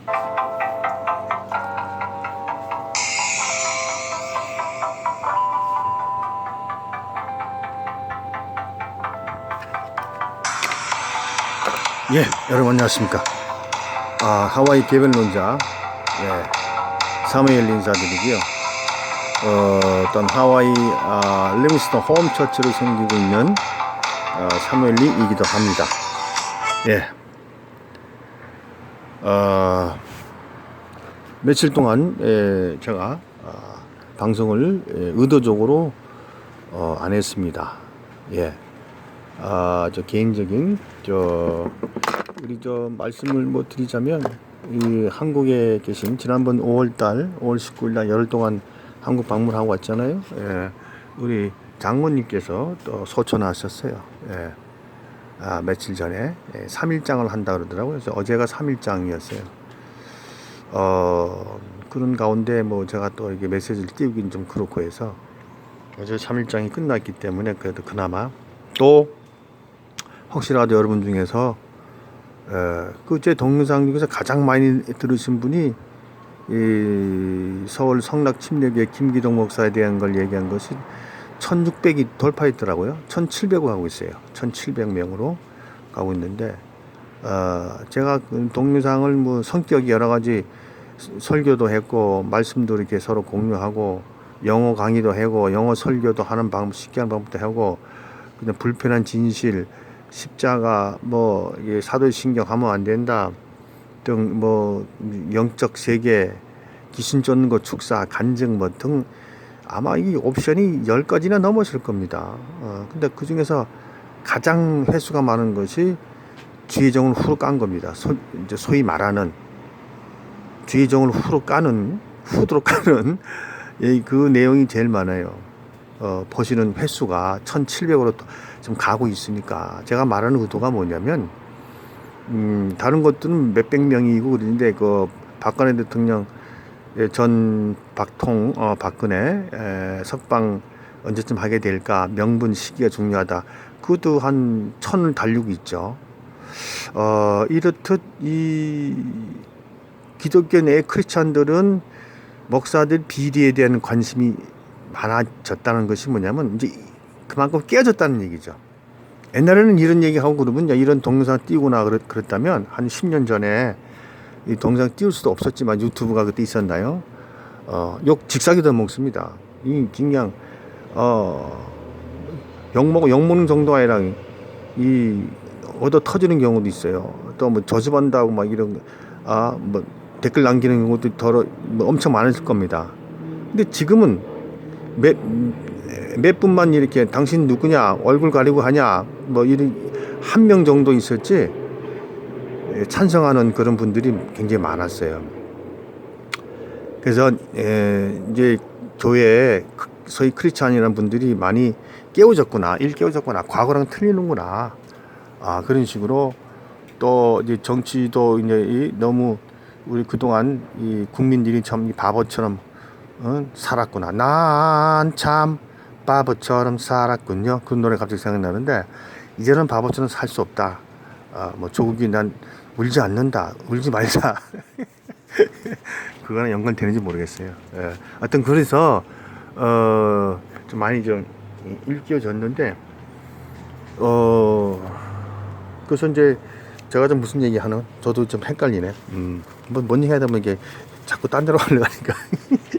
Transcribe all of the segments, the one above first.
예, 여러분 안녕하십니까. 하와이 개별론자 사무엘 인사드리고요. 어떤 하와이 리빙스턴 홈처치를 섬기고 있는 사무엘이기도 합니다. 예. 며칠 동안 제가 방송을 의도적으로 안 했습니다. 예. 저 개인적인 우리 말씀을 드리자면, 이 한국에 계신 지난번 5월 19일날 열흘 동안 한국 방문하고 왔잖아요. 예. 우리 장모님께서 또 소천하셨어요. 예. 며칠 전에 3일장을 한다 그러더라고요. 그래서 어제가 3일장이었어요. 그런 가운데 제가 또 이게 메시지를 띄우긴 좀 그렇고 해서 어제 3일장이 끝났기 때문에 그래도 그나마, 또 혹시라도 여러분 중에서 제 동영상 중에서 가장 많이 들으신 분이 이 서울 성락 침례교회 김기동 목사에 대한 걸 얘기한 것이 1600이 돌파했더라고요. 1700으로 가고 있어요. 1700명으로 가고 있는데, 제가 그 동영상을 성격이 여러 가지, 설교도 했고 말씀도 이렇게 서로 공유하고 영어 강의도 하고 영어 설교도 하는 방법, 쉽게 하는 방법도 하고, 그냥 불편한 진실, 십자가, 사도신경 하면 안 된다 등, 영적 세계, 귀신 쫓는 거, 축사, 간증 등 아마 이 옵션이 10가지나 넘었을 겁니다. 근데 그 중에서 가장 횟수가 많은 것이 주의정을 후로 깐 겁니다. 이제 소위 말하는 주의정을 후드로 까는 그 내용이 제일 많아요. 보시는 횟수가 1700으로 좀 가고 있으니까, 제가 말하는 의도가 뭐냐면, 다른 것들은 몇백 명이고 그러는데, 그 박근혜 대통령 전 박근혜 석방 언제쯤 하게 될까, 명분 시기가 중요하다, 그것도 한 1000을 달리고 있죠. 이렇듯 이 기독교 내 크리스찬들은 목사들 비리에 대한 관심이 많아졌다는 것이 뭐냐면, 이제 그만큼 깨졌다는 얘기죠. 옛날에는 이런 얘기하고 그러면, 이런 동영상 띄우거나 그랬다면, 한 10년 전에 이 동영상 띄울 수도 없었지만 유튜브가 그때 있었나요? 욕 직사기도 먹습니다. 이 그냥 욕먹는 정도가 아니라 이 얻어 터지는 경우도 있어요. 또 저주받는다고 막 이런 댓글 남기는 경우도 엄청 많았을 겁니다. 근데 지금은 몇 분만 이렇게 당신 누구냐, 얼굴 가리고 하냐, 이런 한 명 정도 있었지, 찬성하는 그런 분들이 굉장히 많았어요. 그래서 이제 교회에 소위 크리스찬이라는 분들이 많이 깨워졌구나, 일깨워졌구나, 과거랑 틀리는구나, 그런 식으로. 또 이제 정치도 이제 너무 우리 그동안 이 국민들이 참 바보처럼 살았구나, 난 참 바보처럼 살았군요, 그 노래 갑자기 생각나는데, 이제는 바보처럼 살 수 없다. 조국이 난 울지 않는다, 울지 말자. 그거랑 연관되는지 모르겠어요. 하여튼 그래서 좀 많이 좀 일깨워졌는데, 그래서 이제 제가 좀 무슨 얘기 하나, 저도 좀 헷갈리네. 뭔 얘기 하다 보면 이게 자꾸 딴 데로 가려가니까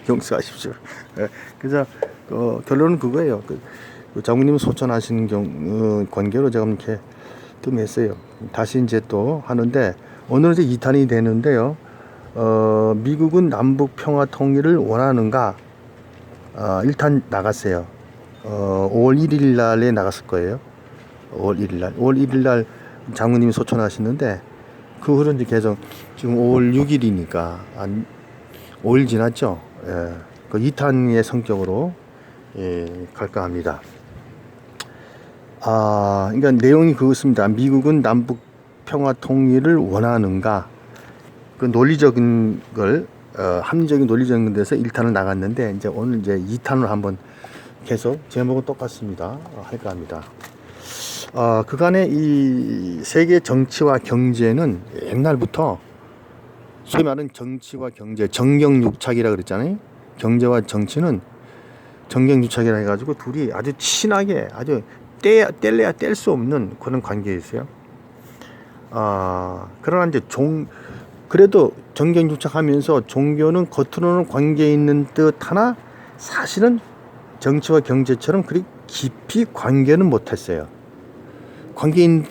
용서하십시오. 그래서 결론은 그거예요. 장모님 소천하신 관계로 제가 이렇게 좀 했어요. 다시 이제 또 하는데, 오늘은 이제 2탄이 되는데요. 미국은 남북 평화 통일을 원하는가? 1탄 나갔어요. 5월 1일 날에 나갔을 거예요. 5월 1일 날 장모님이 소천하시는데, 그 후로 이제 계속 지금 5월 6일이니까 한 5일 지났죠. 그 2탄의 성격으로 갈까 합니다. 그러니까 내용이 그렇습니다. 미국은 남북 평화 통일을 원하는가? 그 논리적인 걸, 합리적인 논리적인 데서 1탄을 나갔는데, 이제 오늘 이제 2탄을 한번 계속 제목은 똑같습니다. 할까 합니다. 그간의 이 세계 정치와 경제는 옛날부터 소위 말하는 정치와 경제, 정경유착이라 그랬잖아요. 경제와 정치는 정경유착이라 해가지고 둘이 아주 친하게 아주 뗄래야 뗄 수 없는 그런 관계에 있어요. 그러나 이제 그래도 정경유착하면서 종교는 겉으로는 관계 있는 듯하나 사실은 정치와 경제처럼 그리 깊이 관계는 못했어요. 관계 있는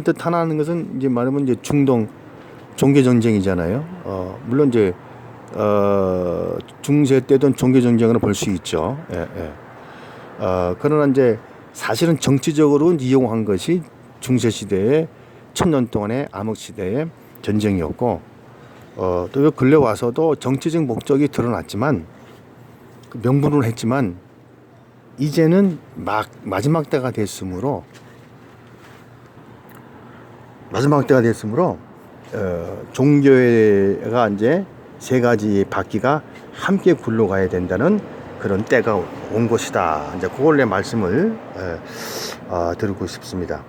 듯하나 하는 것은 이제 말하면 이제 중동 종교 전쟁이잖아요. 물론 이제 중세 때든 종교 전쟁으로 볼 수 있죠. 예, 예. 그러나 이제 사실은 정치적으로 이용한 것이 중세 시대의 1000년 동안의 암흑 시대의 전쟁이었고, 또 근래 와서도 정치적 목적이 드러났지만 명분을 했지만 이제는 마지막 때가 됐으므로 종교가 이제 세 가지 바퀴가 함께 굴러가야 된다는 그런 때가 온 것이다. 이제 그걸 내 말씀을 드리고 싶습니다.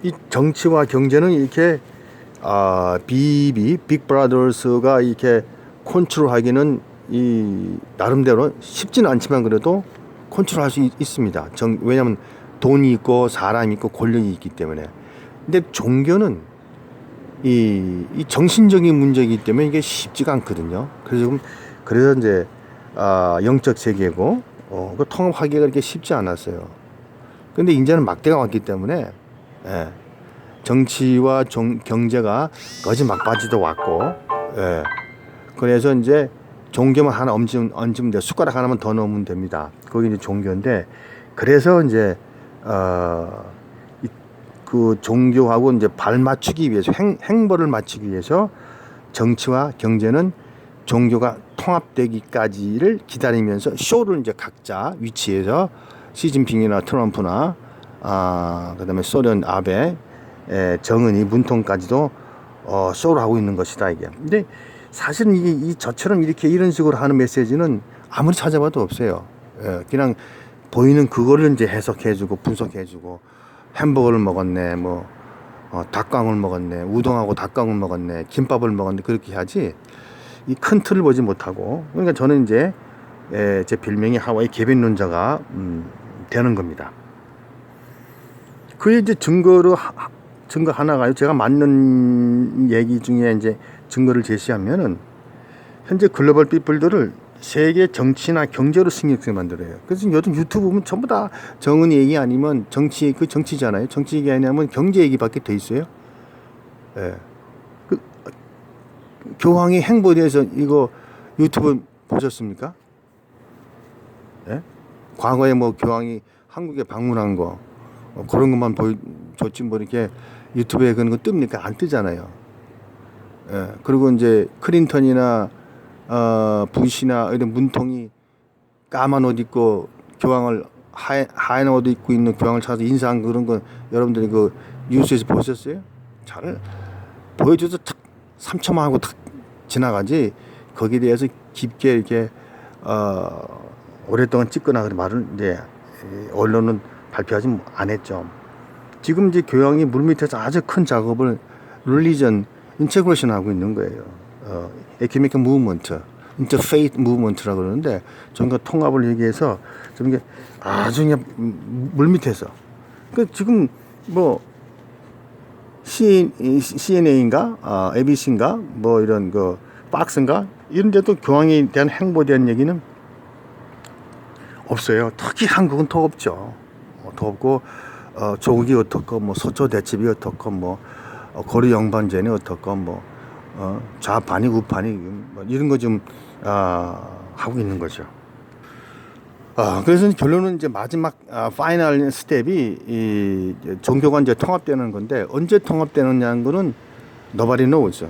이 정치와 경제는 이렇게 빅브라더스가 이렇게 컨트롤하기는 이 나름대로 쉽지는 않지만 그래도 컨트롤할 수 있습니다. 왜냐하면 돈이 있고 사람이 있고 권력이 있기 때문에. 근데 종교는 이 정신적인 문제이기 때문에 이게 쉽지가 않거든요. 그래서 이제 영적 세계고 그 통합하기가 그렇게 쉽지 않았어요. 근데 이제는 막대가 왔기 때문에 정치와 경제가 거의 막바지도 왔고, 그래서 이제 종교만 하나 얹으면 돼. 숟가락 하나만 더 넣으면 됩니다. 그게 이제 종교인데, 그래서 이제 그 종교하고 이제 발맞추기 위해서 행보를 맞추기 위해서 정치와 경제는 종교가 통합되기까지를 기다리면서 쇼를 이제 각자 위치에서 시진핑이나 트럼프나 그다음에 소련 아베, 정은이, 문통까지도 쇼를 하고 있는 것이다 이게. 근데 사실은 이게 저처럼 이런 식으로 하는 메시지는 아무리 찾아봐도 없어요. 그냥 보이는 그거를 이제 해석해주고 분석해주고 햄버거를 먹었네, 뭐 닭강을 먹었네, 우동하고 닭강을 먹었네, 김밥을 먹었네 그렇게 하지 이 큰 틀을 보지 못하고. 그러니까 저는 이제 제 별명이 하와이 개변론자가 되는 겁니다. 그의 이제 증거 하나가요. 제가 맞는 얘기 중에 이제 증거를 제시하면은 현재 글로벌 피플들을 세계 정치나 경제로 신경 쓰게 만들어요. 그래서 요즘 유튜브 보면 전부 다 정은 얘기 아니면 정치잖아요. 정치 얘기 아니면 경제 얘기밖에 돼 있어요. 그 교황의 행보에 대해서 이거 유튜브 보셨습니까? 과거에 뭐 교황이 한국에 방문한 거 그런 것만 보여줬지 뭐 이렇게 유튜브에 그런 거 뜹니까? 안 뜨잖아요. 그리고 이제 클린턴이나 부시나 이런 문통이 까만 옷 입고 교황을 하얀 옷 입고 있는 교황을 찾아서 인사한 그런 거 여러분들이 그 뉴스에서 보셨어요? 잘 보여줘서 탁 3초만 하고 탁 지나가지 거기에 대해서 깊게 이렇게 오랫동안 찍거나 그런 말을 이제 언론은 발표하지 안 했죠. 지금 이제 교황이 물밑에서 아주 큰 작업을 릴리전 인테그레이션 하고 있는 거예요. 에큐메니컬 무브먼트, 인터페이트 무브먼트라고 그러는데 전과 통합을 얘기해서 좀 이게 아주 그냥 물밑에서. 그 지금 뭐 CNA인가, ABC인가, 뭐 이런 그 박스인가 이런 데도 교황에 대한 행보에 대한 얘기는 없어요. 특히 한국은 더 없죠. 더 없고 조국이 어떻고 뭐 서초 대첩이 어떻고 뭐 고려 영반전이 어떻고 뭐 좌판이 우판이 뭐 이런 거 좀 하고 있는 거죠. 그래서 결론은 이제 마지막 파이널 스텝이 이 종교가 이제 통합되는 건데 언제 통합되느냐는 거는 nobody knows.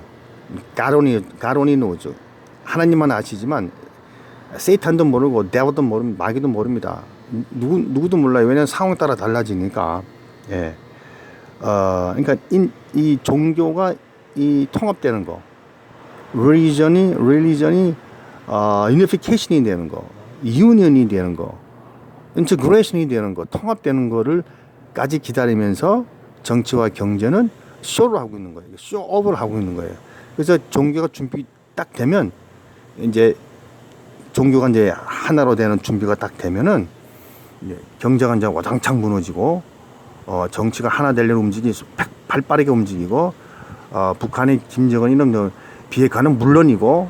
가론이 knows. 하나님만 아시지만 세이탄도 모르고 데브도 모르고 마귀도 모릅니다. 누구도 몰라요. 왜냐하면 상황에 따라 달라지니까. 그러니까 이 종교가 이 통합되는 거, religion이 unification이 되는 거, union이 되는 거, integration이 되는 거, 통합되는 거를까지 기다리면서 정치와 경제는 쇼를 하고 있는 거예요. 쇼업을 하고 있는 거예요. 그래서 종교가 준비 딱 되면 이제 종교가 이제 하나로 되는 준비가 딱 되면은 이제 경제가 이제 와장창 무너지고 정치가 하나 되려는 움직임이 발빠르게 움직이고 북한의 김정은 이런 비핵화는 물론이고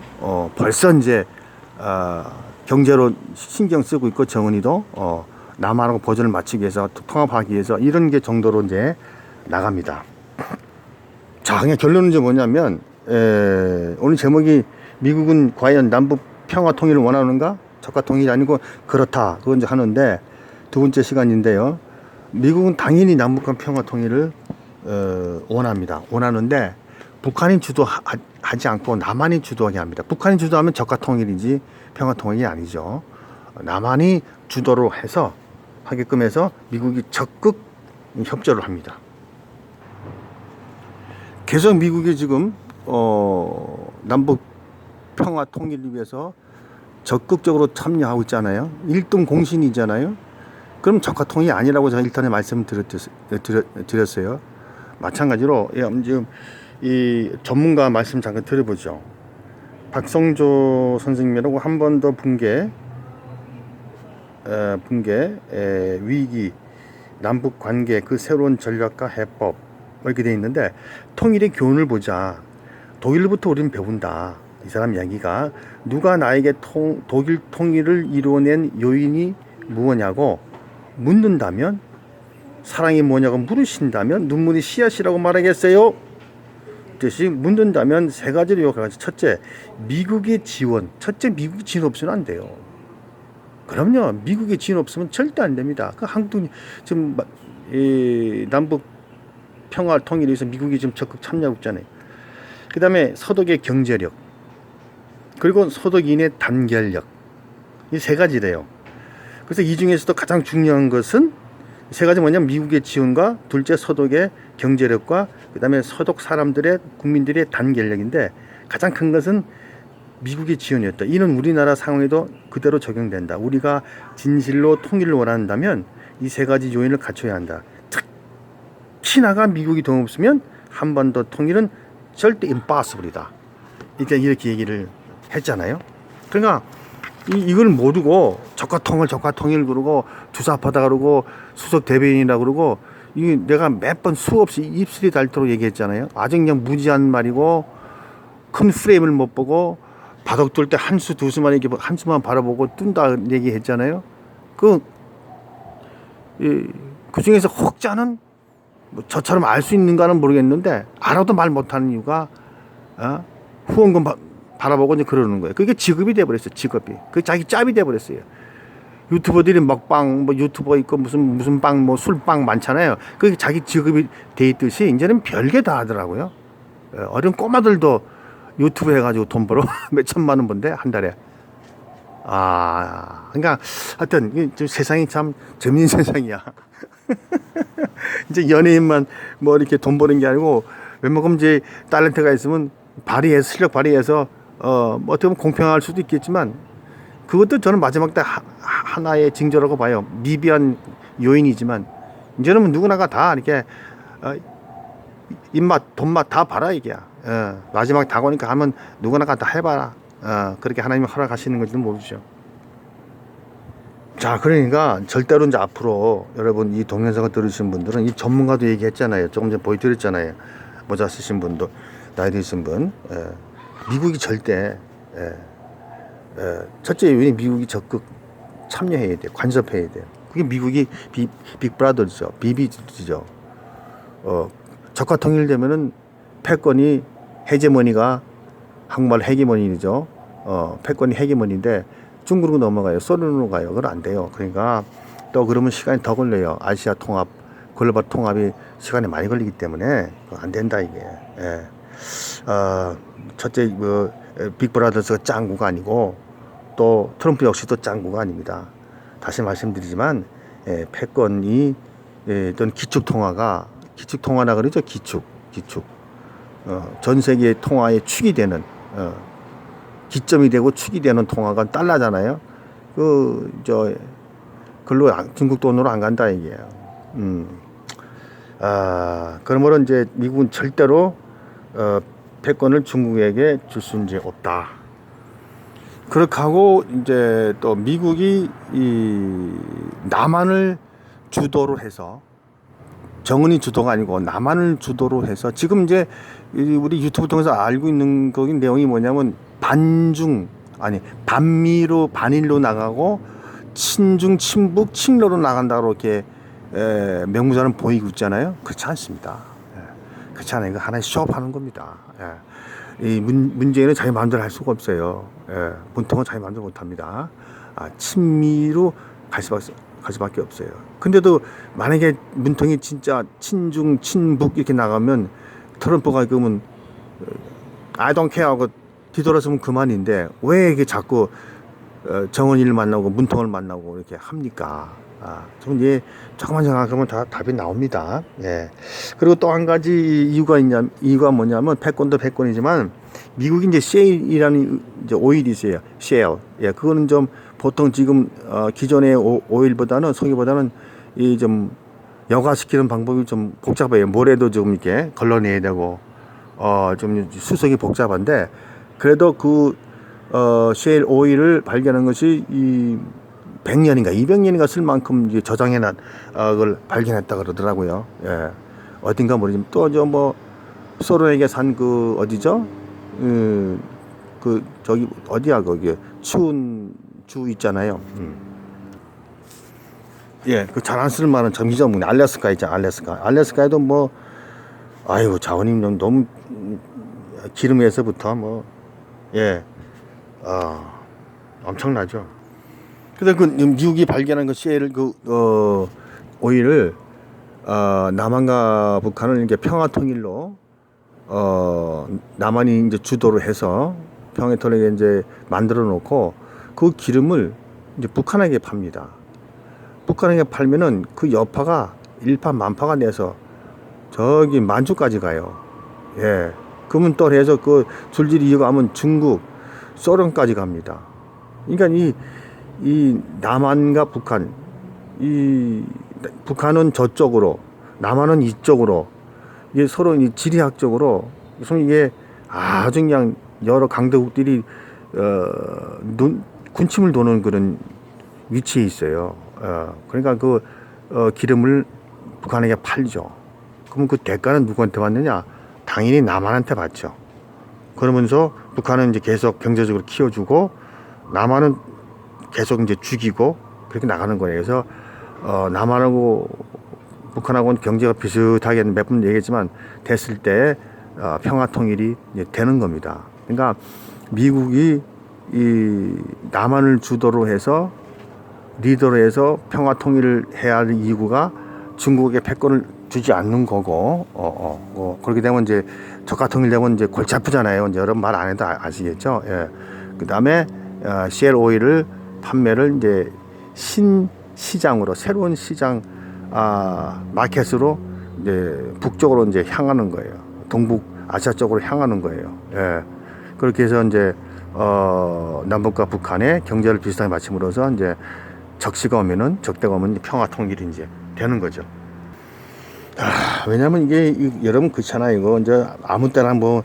벌써 이제 경제로 신경 쓰고 있고 정은이도 남한하고 보전을 맞추기 위해서 통합하기 위해서 이런 게 정도로 이제 나갑니다. 자, 그냥 결론은 이제 뭐냐면 오늘 제목이 미국은 과연 남북 평화 통일을 원하는가? 적화 통일이 아니고 그렇다. 그건 이제 하는데 두 번째 시간인데요. 미국은 당연히 남북 간 평화 통일을 원합니다. 원하는데 북한이 주도하지 않고 남한이 주도하게 합니다. 북한이 주도하면 적화 통일이지 평화 통일이 아니죠. 남한이 주도를 해서 하게끔 해서 미국이 적극 협조를 합니다. 계속 미국이 지금 남북 평화 통일을 위해서 적극적으로 참여하고 있잖아요. 일등 공신이잖아요. 그럼 적화 통일이 아니라고 제가 일단에 말씀을 드렸어요. 마찬가지로 지금 이 전문가 말씀 잠깐 들어보죠. 박성조 선생님이라고 한 번 더 붕괴 위기 남북 관계 그 새로운 전략과 해법 이렇게 돼 있는데 통일의 교훈을 보자. 독일부터 우리는 배운다. 이 사람 이야기가 누가 나에게 독일 통일을 이루어낸 요인이 무엇냐고 묻는다면 사랑이 뭐냐고 물으신다면 눈물이 씨앗이라고 말하겠어요? 뜻이 묻는다면 세 가지로 요약하죠. 첫째, 미국의 지원. 첫째, 미국 지원 없으면 안 돼요. 그럼요. 미국의 지원 없으면 절대 안 됩니다. 그 한국 지금 남북 평화 통일에 의해서 미국이 지금 적극 참여하고 있잖아요. 그 다음에 서독의 경제력, 그리고 서독인의 단결력. 이 세 가지래요. 그래서 이 중에서도 가장 중요한 것은 세 가지 뭐냐면 미국의 지원과 둘째 서독의 경제력과 그 다음에 서독 사람들의 국민들의 단결력인데 가장 큰 것은 미국의 지원이었다. 이는 우리나라 상황에도 그대로 적용된다. 우리가 진실로 통일을 원한다면 이 세 가지 요인을 갖춰야 한다. 특히나가 미국이 도움 없으면 한 번 더 통일은 절대 impossible이다. 이렇게 얘기를 했잖아요. 그러니까 이걸 모르고 적화 통일 그러고 주사파다 그러고 수석 대변인이라 그러고 이 내가 몇 번 수없이 입술이 닳도록 얘기했잖아요. 아주 그냥 무지한 말이고 큰 프레임을 못 보고 바닥 돌 때 한 수 두 수만 이렇게 한 수만 바라보고 뜬다 얘기했잖아요. 그 중에서 혹자는 뭐 저처럼 알 수 있는가는 모르겠는데 알아도 말 못하는 이유가 후원금 바라보고 이제 그러는 거예요. 그게 직업이 돼버렸어요. 직업이. 그 자기 짭이 돼버렸어요. 유튜버들이 먹방, 뭐 유튜버 있고 무슨 빵, 뭐 술빵 많잖아요. 그게 자기 직업이 돼 있듯이 이제는 별게 다 하더라고요. 어린 꼬마들도 유튜브 해가지고 돈 벌어 몇 천만 원 번데 한 달에. 그러니까 하여튼 세상이 참 재밌는 세상이야. 이제 연예인만 뭐 이렇게 돈 버는 게 아니고 웬만큼 이제 탤런트가 있으면 실력 발휘해서 뭐 어떻게 보면 공평할 수도 있겠지만 그것도 저는 마지막 때 하나의 징조라고 봐요. 미비한 요인이지만 이제는 누구나가 다 이렇게 입맛, 돈맛 다 봐라 이게야. 마지막 다가오니까 하면 누구나가 다 해봐라. 그렇게 하나님이 허락하시는 건지는 모르죠. 자, 그러니까 절대로 이제 앞으로 여러분 이 동영상을 들으신 분들은 이 전문가도 얘기했잖아요. 조금 전에 보여드렸잖아요. 모자 쓰신 분도 나이 드신 분. 미국이 절대 첫째 요인이 미국이 적극 참여해야 돼요. 간섭해야 돼요. 그게 미국이 빅브라더죠. 비비지죠. 적화 통일되면은 패권이 헤게모니가 한국말 헤게모니죠. 패권이 헤게모니인데 중국으로 넘어가요. 소련으로 가요. 그건 안 돼요. 그러니까 또 그러면 시간이 더 걸려요. 아시아 통합, 글로벌 통합이 시간이 많이 걸리기 때문에 안 된다 이게. 첫째 빅브라더스가 짱구가 아니고 또 트럼프 역시도 짱구가 아닙니다. 다시 말씀드리지만 패권이 또는 기축통화라 그러죠. 기축 전 세계 통화의 축이 되는 기점이 되고 축이 되는 통화가 달러잖아요. 글로 중국 돈으로 안 간다 이게요. 그러므로 이제 미국은 절대로 패권을 중국에게 줄 수 이제 없다. 그렇게 하고 이제 또 미국이 이 남한을 주도로 해서, 정은이 주도가 아니고 남한을 주도로 해서 지금 이제 우리 유튜브 통해서 알고 있는 거기 내용이 뭐냐면 반미로 반일로 나가고 친중 친북 친러로 나간다고 이렇게 명무자는 보이고 있잖아요. 그렇지 않습니다. 그렇지 않아요. 이거 하나의 쇼업하는 겁니다. 이 문재인은 자기 마음대로 할 수가 없어요. 문통은 자기 마음대로 못합니다. 친미로 갈 수밖에 없어요. 근데도 만약에 문통이 진짜 친중 친북 이렇게 나가면 트럼프가 그러면 I don't care 하고 뒤돌아서면 그만인데 왜 이게 자꾸 정은이를 만나고 문통을 만나고 이렇게 합니까? 좀 이제 조금만 생각하면 다 답이 나옵니다. 예. 그리고 또 한 가지 이유가 뭐냐면 패권도 패권이지만 미국이 이제 셰일이라는 이제 오일이 있어요. 셰일. 예, 그거는 좀 보통 지금 기존의 오일보다는 석유보다는 이 좀 여과시키는 방법이 좀 복잡해요. 모래도 좀 이렇게 걸러내야 되고 좀 수속이 복잡한데 그래도 그 셰일 오일을 발견한 것이 이 100년인가 200년인가 쓸 만큼 이제 저장해놨 그걸 발견했다 그러더라고요. 예. 어딘가 모르지만 또 저 뭐 소련에게 산 그 어디죠? 그 저기 어디야 거기 추운 주 있잖아요. 예, 그 잘 안 쓸 만한 전기전문 알래스카 있잖아. 알래스카에도 뭐 아이고 자원이 너무 기름에서부터 뭐 예, 엄청나죠. 그래서 그 미국이 발견한 그 셰일을 오일을 남한과 북한을 이제 평화 통일로 남한이 이제 주도를 해서 평화 통일에 이제 만들어 놓고 그 기름을 이제 북한에게 팝니다. 북한에게 팔면은 그 여파가 일파만파가 내서 저기 만주까지 가요. 예. 그러면 또 해서 그 줄줄이 이어가면 중국, 소련까지 갑니다. 그러니까 이 남한과 북한, 이 북한은 저쪽으로, 남한은 이쪽으로, 이게 서로 이 지리학적으로 이게 아주 그냥 여러 강대국들이 군침을 도는 그런 위치에 있어요. 그러니까 그 기름을 북한에게 팔죠. 그러면 그 대가는 누구한테 받느냐? 당연히 남한한테 받죠. 그러면서 북한은 이제 계속 경제적으로 키워주고 남한은 계속 이제 죽이고 그렇게 나가는 거예요. 그래서 남한하고 북한하고는 경제가 비슷하게 몇 번 얘기했지만 됐을 때 평화 통일이 이제 되는 겁니다. 그러니까 미국이 이 남한을 주도로 해서 리더로 해서 평화 통일을 해야 할 이유가 중국에게 패권을 주지 않는 거고, 그렇게 되면 이제 저가 통일되면 이제 골치 아프잖아요. 이제 여러분 말 안 해도 아시겠죠. 예. 그 다음에 셰일 오일을 판매를 이제 신시장으로 새로운 시장 마켓으로 이제 북쪽으로 이제 향하는 거예요. 동북 아시아 쪽으로 향하는 거예요. 예. 그렇게 해서 이제 남북과 북한의 경제를 비슷하게 맞춤으로써 이제 적대가 오면 평화 통일이 이제 되는 거죠. 왜냐면 이게 여러분 그렇잖아요. 이거 이제 아무 때나 뭐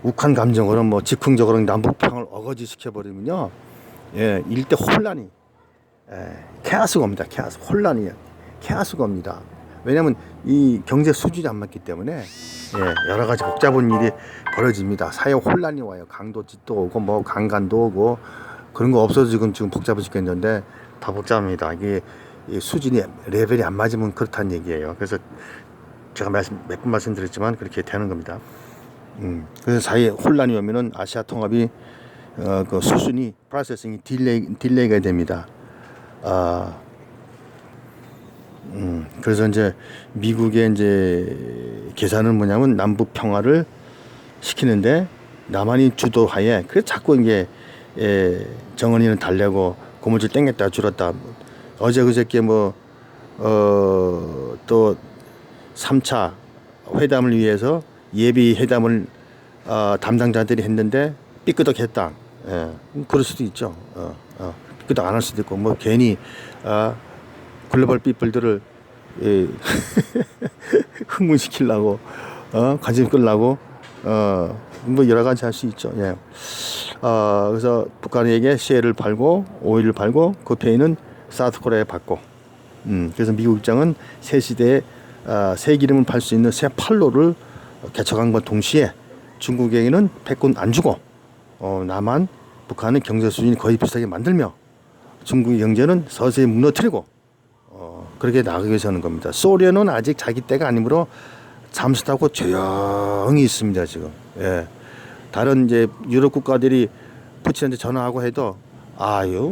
욱한 감정으로 뭐 즉흥적으로 남북평을 어거지 시켜버리면요. 예, 일대 혼란이 케아스가 옵니다. 혼란이에요. 케아스가 옵니다. 왜냐면 이 경제 수준이 안 맞기 때문에 여러 가지 복잡한 일이 벌어집니다. 사회 혼란이 와요. 강도짓도 오고 뭐 강간도 오고 그런 거 없어서 지금 복잡해 죽겠는데 다 복잡합니다. 이게 수준이 레벨이 안 맞으면 그렇다는 얘기예요. 그래서 제가 몇 번 말씀드렸지만 그렇게 되는 겁니다. 그래서 사회에 혼란이 오면은 아시아 통합이 그 수순이 프로세싱이 딜레이가 됩니다. 그래서 이제 미국의 이제 계산은 뭐냐면 남북 평화를 시키는데 남한이 주도하에 그래서 자꾸 이게 정은이는 달래고 고무줄 땡겼다 줄었다. 어제 그저께 또 3차 회담을 위해서 예비 회담을 담당자들이 했는데 삐끄덕했다. 그럴 수도 있죠. 삐끄덕 안 할 수도 있고 뭐 괜히 글로벌 피플들을 예, 흥분시키려고 관심 끌려고 뭐 여러 가지 할 수 있죠. 예. 그래서 북한에게 쉘을 팔고 오일을 팔고 그 페이는 사우스코리아에 받고 그래서 미국 입장은 새 시대에 새 기름을 팔 수 있는 새 판로를 개척한과 동시에 중국에게는 패권 안 주고 남한 북한의 경제 수준이 거의 비슷하게 만들며 중국의 경제는 서서히 무너뜨리고 그렇게 나가기 위해서 하는 겁니다. 소련은 아직 자기 때가 아니므로 잠수 타고 조용히 있습니다 지금. 예. 다른 이제 유럽 국가들이 푸틴한테 전화하고 해도 아유,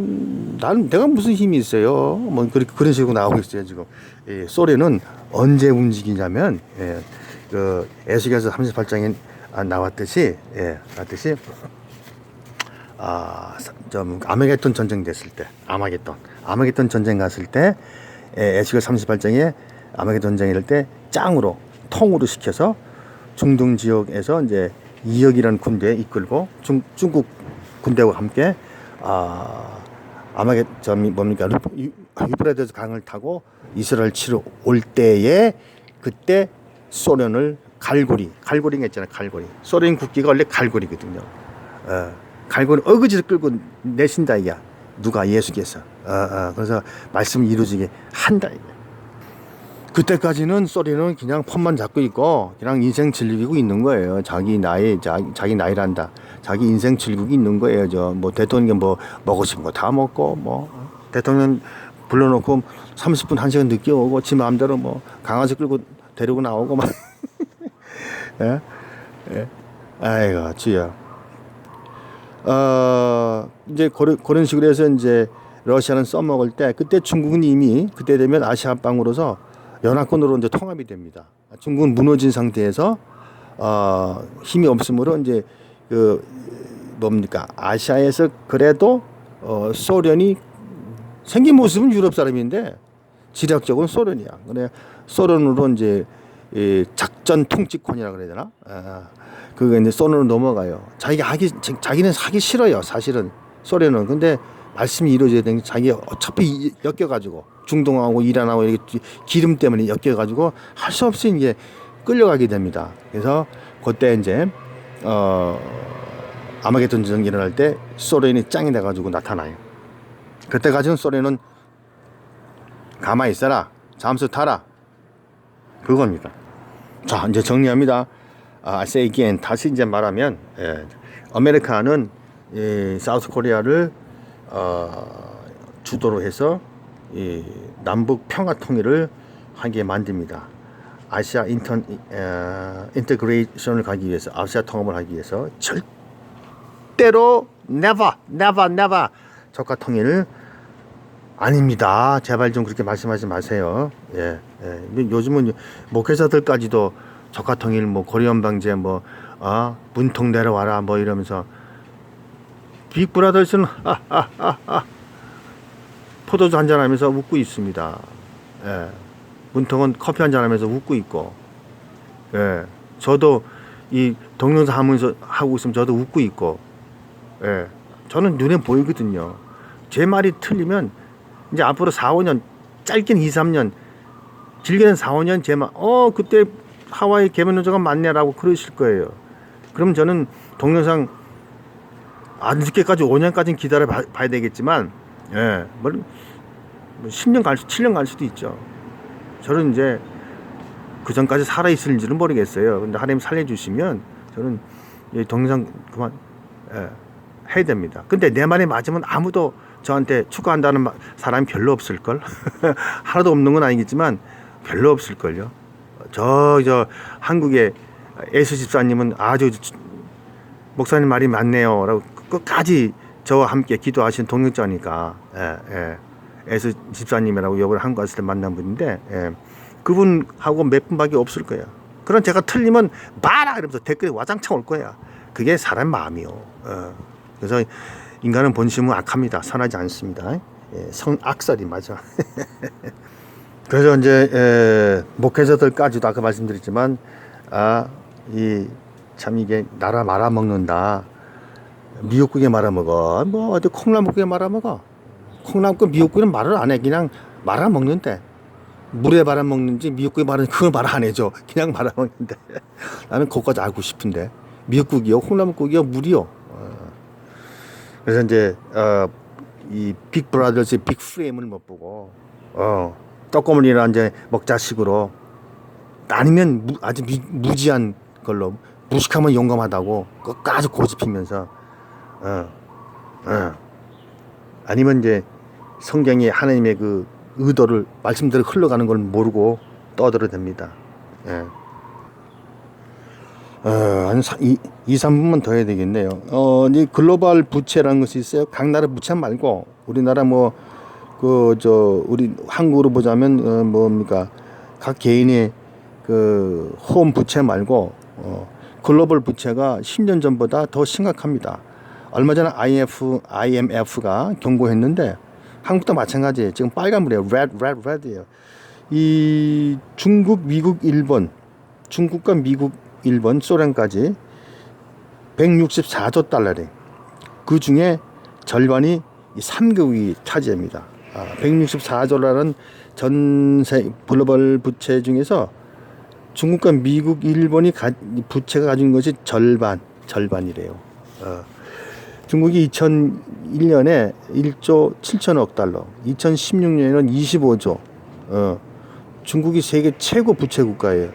내가 무슨 힘이 있어요? 뭐 그런 식으로 나오고 있어요 지금. 예, 소련은 언제 움직이냐면 그 에스겔서 38장에 나왔듯이 좀 아마겟돈 전쟁 됐을 때, 아마겟돈 전쟁 갔을 때 에스겔 38장에 아마겟돈 전쟁이 될 때 짱으로 통으로 시켜서 중동 지역에서 이제 이역이라는 군대 이끌고 중국 군대와 함께 아마겟돈이 뭡니까 유프라테스 강을 타고 이스라엘 치러 올 때에 그때 소련을 갈고리가 있잖아요. 갈고리. 소련 국기가 원래 갈고리거든요. 갈고리 어거지를 끌고 내신다 이야. 누가 예수께서. 그래서 말씀을 이루어지게 한다 이게. 그때까지는 소련은 그냥 폰만 잡고 있고 그냥 인생 즐기고 있는 거예요. 자기 나이란다. 자기 인생 즐기고 있는 거예요. 뭐 대통령 뭐 먹고 싶은 거 다 먹고 뭐 대통령 불러놓고 30분 1시간 늦게 오고 지 마음대로 뭐 강아지 끌고 데리고 나오고 막. 예? 아이고 주여. 이제 그런 식으로 해서 이제 러시아는 써먹을 때 그때 중국은 이미 그때 되면 아시아 빵으로서 연합군으로 이제 통합이 됩니다. 중국은 무너진 상태에서 힘이 없으므로 이제 그 뭡니까 아시아에서 그래도 소련이 생긴 모습은 유럽 사람인데 지략적으는 소련이야. 그래 소련으로 이제 작전 통치권이라 그래야 되나? 그게 이제 소련으로 넘어가요. 자기는 하기 싫어요. 사실은 소련은. 근데 말씀이 이루어져야 되는 게 자기 어차피 엮여가지고 중동하고 이란하고 이렇게 기름 때문에 엮여가지고 할 수 없이 이제 끌려가게 됩니다. 그래서 그때 이제 아마겟돈 전쟁이 일어날 때 소련이 짱이 돼가지고 나타나요. 그때까지는 소련은 가만히 있어라, 잠수 타라, 그겁니다. 자, 이제 정리합니다. I say again. 다시 이제 말하면, 아메리카는 사우스 코리아를 주도로 해서 남북 평화 통일을 하게 만듭니다. 아시아 인테그레이션을 가기 위해서, 아시아 통합을 하기 위해서 절대로 never 적화 통일을 아닙니다. 제발 좀 그렇게 말씀하지 마세요. 요즘은 목회자들까지도 적화통일, 뭐 고리연방제, 뭐 문통 내려와라, 뭐 이러면서 빅브라더스는 포도주 한잔하면서 웃고 있습니다. 문통은 커피 한잔하면서 웃고 있고, 저도 이 동영상 하면서 하고 있으면 저도 웃고 있고, 저는 눈에 보이거든요. 제 말이 틀리면 이제 앞으로 4, 5년, 짧게는 2, 3년, 길게는 4, 5년 제 말, 그때 하와이 개면노조가 맞네라고 그러실 거예요. 그럼 저는 동영상 안 늦게까지 5년까지는 기다려 봐야 되겠지만, 뭐 10년 7년 갈 수도 있죠. 저는 이제 그 전까지 살아있을지는 모르겠어요. 근데 하나님 살려주시면 저는 이 동영상 그만 해야 됩니다. 근데 내 말이 맞으면 아무도 저한테 축구한다는 사람이 별로 없을걸. 하나도 없는 건 아니겠지만 별로 없을걸요. 저 한국의 예수 집사님은 아주 목사님 말이 맞네요 라고 끝까지 저와 함께 기도하신 동역자니까 예수 집사님이라고 여번에 한국 갔을 때 만난 분인데 그분하고 몇 분밖에 없을 거예요. 그럼 제가 틀리면 봐라 이러면서 댓글에 와장창 올 거야. 그게 사람 마음이요. 그래서 인간은 본심은 악합니다. 선하지 않습니다. 성악설이 맞아. 그래서 이제 목회자들까지도 아까 말씀드렸지만 참 이게 나라 말아먹는다. 미역국에 말아먹어. 뭐 어디 콩나물국에 말아먹어. 콩나물국 미역국은 말을 안 해. 그냥 말아먹는데. 물에 말아먹는지 미역국에 말아먹는지 그걸 말 안 해줘. 그냥 말아먹는데 나는 그것까지 알고 싶은데 미역국이요, 콩나물국이요, 물이요. 그래서 이제 이 빅브라더스의 빅프레임을 못 보고 떡고물이나 이제 먹자식으로 아니면 아주 무지한 걸로 무식하면 용감하다고 끝까지 고집히면서 아니면 이제 성경이 하나님의 그 의도를 말씀대로 흘러가는 걸 모르고 떠들어댑니다. 예. 한 2-3분만 더 해야 되겠네요. 이 글로벌 부채라는 것이 있어요. 각 나라 부채 말고 우리나라 우리 한국으로 보자면 뭡니까? 각 개인의 그 홈 부채 말고 글로벌 부채가 10년 전보다 더 심각합니다. 얼마 전에 IMF가 경고했는데 한국도 마찬가지예요. 지금 빨간불이에요. red예요. 이 중국, 미국, 일본, 중국과 미국, 일본, 소련까지 164조 달러래. 그 중에 절반이 이 3개국이 차지합니다. 164조라는 전세 글로벌 부채 중에서 중국과 미국, 일본이 부채가 가진 것이 절반이래요. 중국이 2001년에 1조 7천억 달러, 2016년에는 25조. 중국이 세계 최고 부채 국가예요.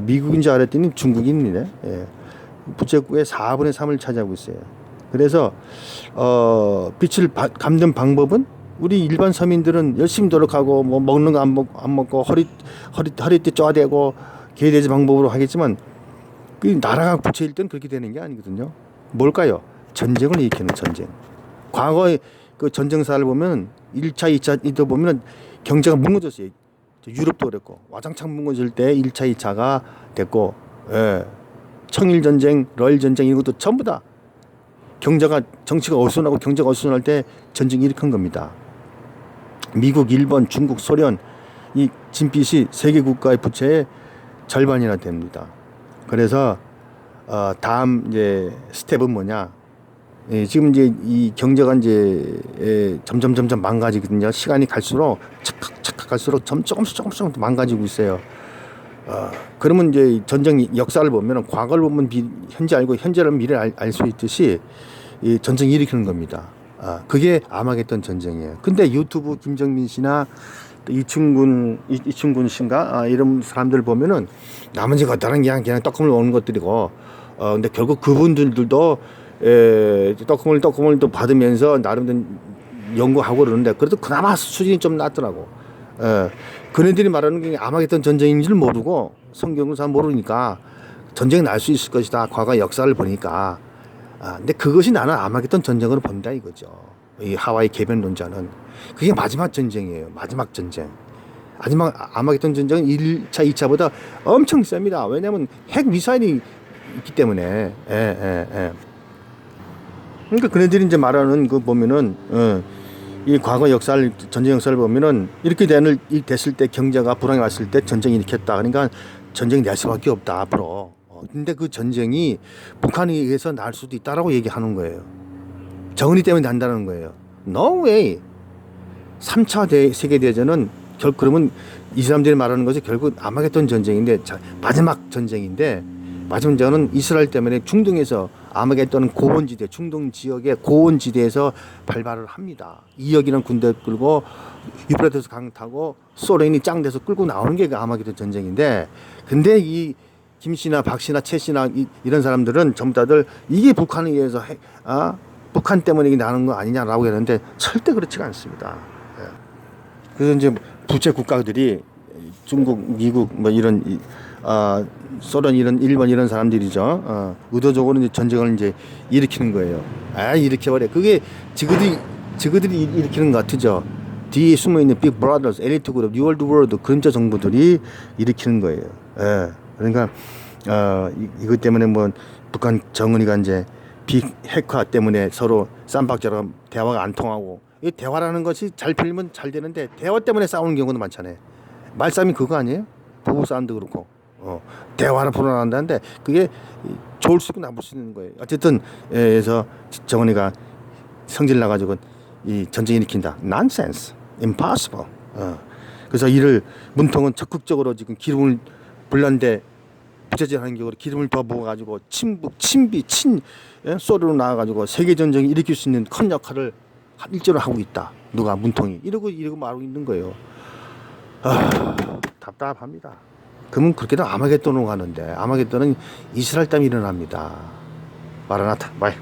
미국인 줄 알았더니 중국인이네. 예. 부채국의 4분의 3을 차지하고 있어요. 그래서 빚을 갚는 방법은 우리 일반 서민들은 열심히 노력하고 뭐 먹는 거 안 먹고 허리띠 쪼아대고 개돼지 방법으로 하겠지만 그 나라가 부채일 땐 그렇게 되는 게 아니거든요. 뭘까요? 전쟁을 일으키는 전쟁. 과거의 그 전쟁사를 보면 1차, 2차 이도 보면 경제가 무너졌어요. 유럽도 그랬고 와장창 무너질 때 1차, 2차가 됐고, 예. 청일 전쟁, 러일 전쟁 이런 것도 전부 다 정치가 어수선하고 경제가 어수선할 때 전쟁 일으킨 겁니다. 미국, 일본, 중국, 소련 이 진빚이 세계 국가의 부채의 절반이나 됩니다. 그래서 다음 이제 스텝은 뭐냐? 지금 이제 이 경제가 이제 점점 망가지거든요. 시간이 갈수록 착각 갈수록 조금씩 망가지고 있어요. 그러면 이제 전쟁 역사를 보면 과거를 보면 현재 알고 현재를 미래를 알 수 있듯이 이 전쟁 일으키는 겁니다. 그게 아마겟돈 전쟁이에요. 근데 유튜브 김정민 씨나 이충군 씨인가 이런 사람들 보면은 나머지 것들은 그냥 떡국물 오는 것들이고 근데 결국 그분들도 떡국물도 받으면서 나름대로 연구하고 그러는데 그래도 그나마 수준이 좀 낮더라고. 그네들이 말하는 게 아마겟돈 전쟁인지를 모르고 성경을 잘 모르니까 전쟁이 날 수 있을 것이다. 과거 역사를 보니까. 근데 그것이 나는 아마겟돈 전쟁으로 본다 이거죠. 이 하와이 개변론자는. 그게 마지막 전쟁이에요. 마지막 전쟁. 아마겟돈 전쟁은 1차, 2차보다 엄청 셉니다. 왜냐하면 핵 미사일이 있기 때문에. 그러니까 그네들이 이제 말하는 거 보면은 이 과거 역사를 전쟁 역사를 보면은 이렇게 됐을 때 경제가 불황이 왔을 때 전쟁이 일으켰다. 그러니까 전쟁이 날 수밖에 없다 앞으로. 근데 그 전쟁이 북한에 의해서 날 수도 있다라고 얘기하는 거예요. 정은이 때문에 난다는 거예요. No way. 3차 세계대전은 그러면 이 사람들이 말하는 것이 결국 아마겟돈 전쟁인데 마지막 전쟁인데 마지막 전쟁은 이스라엘 때문에 중동에서 아마겟돈은 고원지대 중동 지역의 고원지대에서 발발을 합니다. 2억이라는 군대 끌고 유프라테스 강 타고 소련이 짱돼서 끌고 나오는 게 그 아마겟돈 전쟁인데 근데 이 김 씨나 박 씨나 최 씨나 이런 사람들은 전부 다들 이게 북한에 의해서 북한 때문에 이게 나는 거 아니냐라고 했는데 절대 그렇지가 않습니다. 그래서 이제 부채 국가들이 중국, 미국 뭐 이런 소련 이런 일본 이런 사람들이죠. 의도적으로 이제 전쟁을 이제 일으키는 거예요. 일으켜버려. 그게 지그들이 일으키는 것 같죠. 뒤에 숨어 있는 빅 브라더스, 엘리트 그룹, 뉴월드 월드 그림자 정부들이 일으키는 거예요. 그러니까 이것 때문에 뭐 북한 정은이가 이제 빅 핵화 때문에 서로 쌈박자로 대화가 안 통하고 이 대화라는 것이 잘 풀리면 잘 되는데 대화 때문에 싸우는 경우도 많잖아요. 말싸움이 그거 아니에요? 부부 싸움도 그렇고 대화를 풀어나간다는데 그게 좋을 수 있고 나쁠 수 있는 거예요. 어쨌든 그래서 정은이가 성질 나가지고 이 전쟁 일으킨다. Nonsense, impossible. 그래서 이를 문통은 적극적으로 지금 기름을 불난데 부채질하는 격으로 기름을 더 부어가지고 소리로 나와가지고 세계 전쟁을 일으킬 수 있는 큰 역할을 일제로 하고 있다. 누가 문통이 이러고 말하고 있는 거예요. 답답합니다. 그러면 그렇게 되면 아마겟돈으로 가는데 아마겟돈은 이스라엘 땀이 일어납니다. 마라나타. 바이.